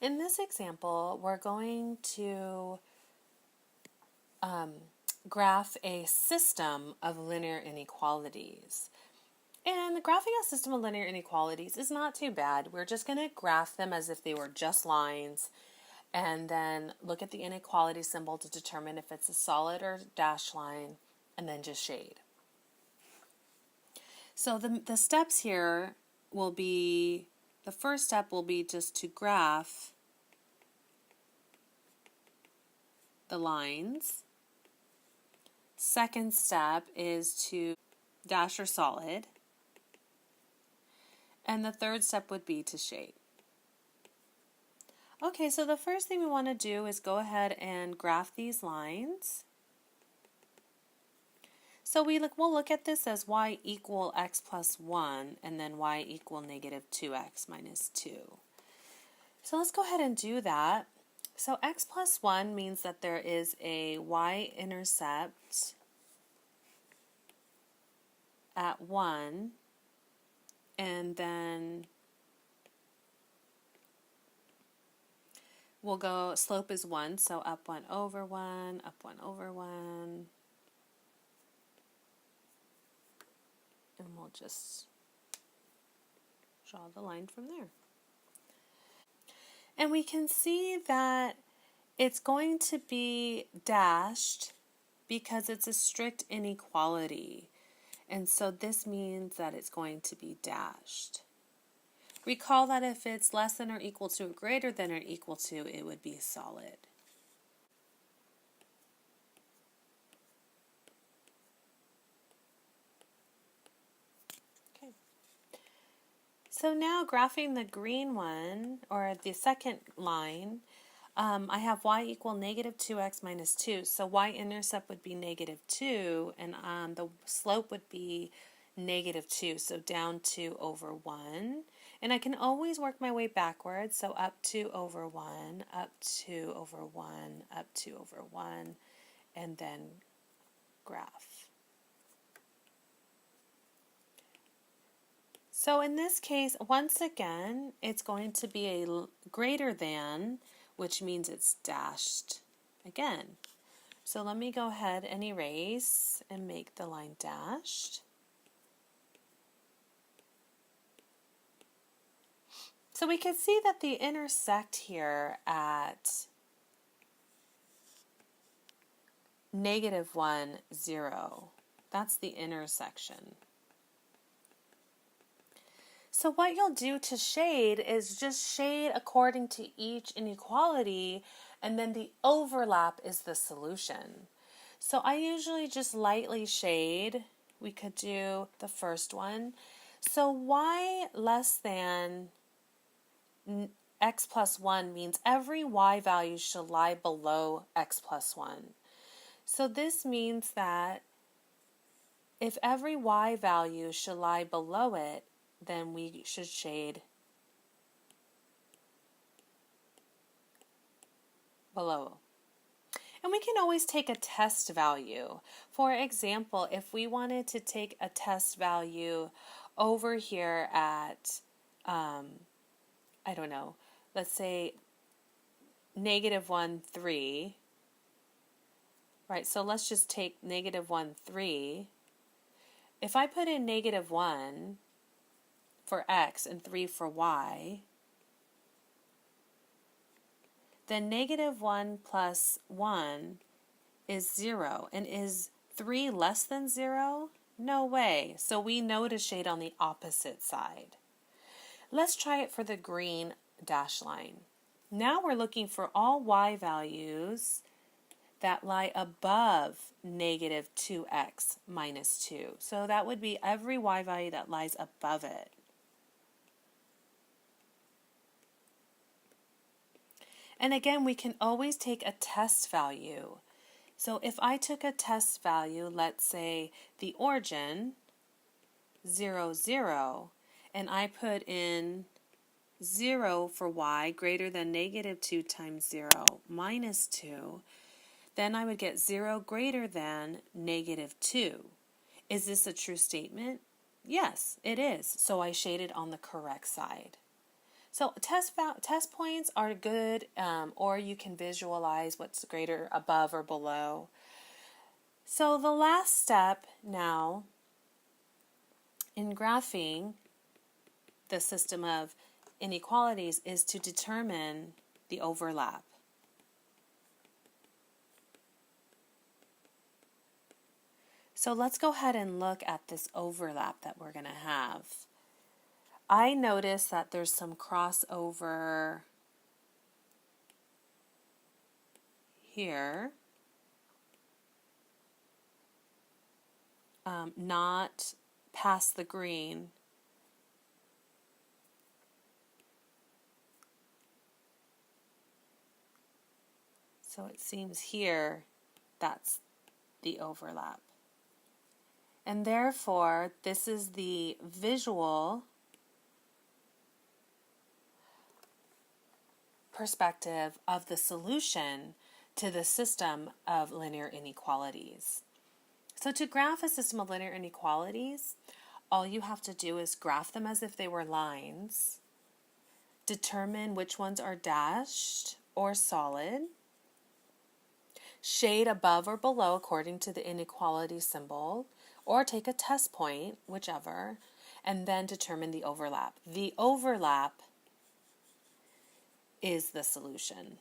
In this example, we're going to graph a system of linear inequalities. And graphing a system of linear inequalities is not too bad. We're just going to graph them as if they were just lines and then look at the inequality symbol to determine if it's a solid or dashed line and then just shade. So the steps here will be, the first step will be just to graph the lines. Second step is to dash or solid. And the third step would be to shade. Okay, so the first thing we want to do is go ahead and graph these lines. So we'll look at this as y equal x plus 1 and then y equal negative 2x minus 2. So let's go ahead and do that. So x plus 1 means that there is a y-intercept at 1, and then we'll go, slope is 1, so up 1 over 1, up 1 over 1. And we'll just draw the line from there. And we can see that it's going to be dashed because it's a strict inequality. And so this means that it's going to be dashed. Recall that if it's less than or equal to or greater than or equal to, it would be solid. Okay. So now graphing the green one, or the second line, I have y equal negative 2x minus 2. So y-intercept would be negative 2, and the slope would be negative 2, so down 2 over 1. And I can always work my way backwards, so up 2 over 1, up 2 over 1, up 2 over 1, and then graph. So in this case, once again, it's going to be a greater than, which means it's dashed again. So let me go ahead and erase and make the line dashed. So we can see that they intersect here at negative 1, 0. That's the intersection. So what you'll do to shade is just shade according to each inequality, and then the overlap is the solution. So I usually just lightly shade. We could do the first one. So y less than x plus 1 means every y value should lie below x plus 1. So this means that if every y value should lie below it, then we should shade below. And we can always take a test value. For example, if we wanted to take a test value over here at, I don't know, let's say negative 1, 3, right? So let's just take negative 1, 3. If I put in negative 1 for x and 3 for y, then negative 1 plus 1 is 0. And is 3 less than 0? No way. So we know to shade on the opposite side. Let's try it for the green dash line. Now we're looking for all y values that lie above negative 2x minus 2. So that would be every y value that lies above it. And again, we can always take a test value. So if I took a test value, let's say the origin, 0, 0, and I put in 0 for y greater than negative 2 times 0 minus 2, then I would get 0 greater than negative 2. Is this a true statement? Yes, it is. So I shaded on the correct side. So test points are good, or you can visualize what's greater above or below. So the last step now in graphing the system of inequalities is to determine the overlap. So let's go ahead and look at this overlap that we're going to have. I notice that there's some crossover here, not past the green. So it seems here that's the overlap. And therefore, this is the visual perspective of the solution to the system of linear inequalities. So to graph a system of linear inequalities, all you have to do is graph them as if they were lines, determine which ones are dashed or solid, shade above or below according to the inequality symbol, or take a test point, whichever, and then determine the overlap. The overlap is the solution.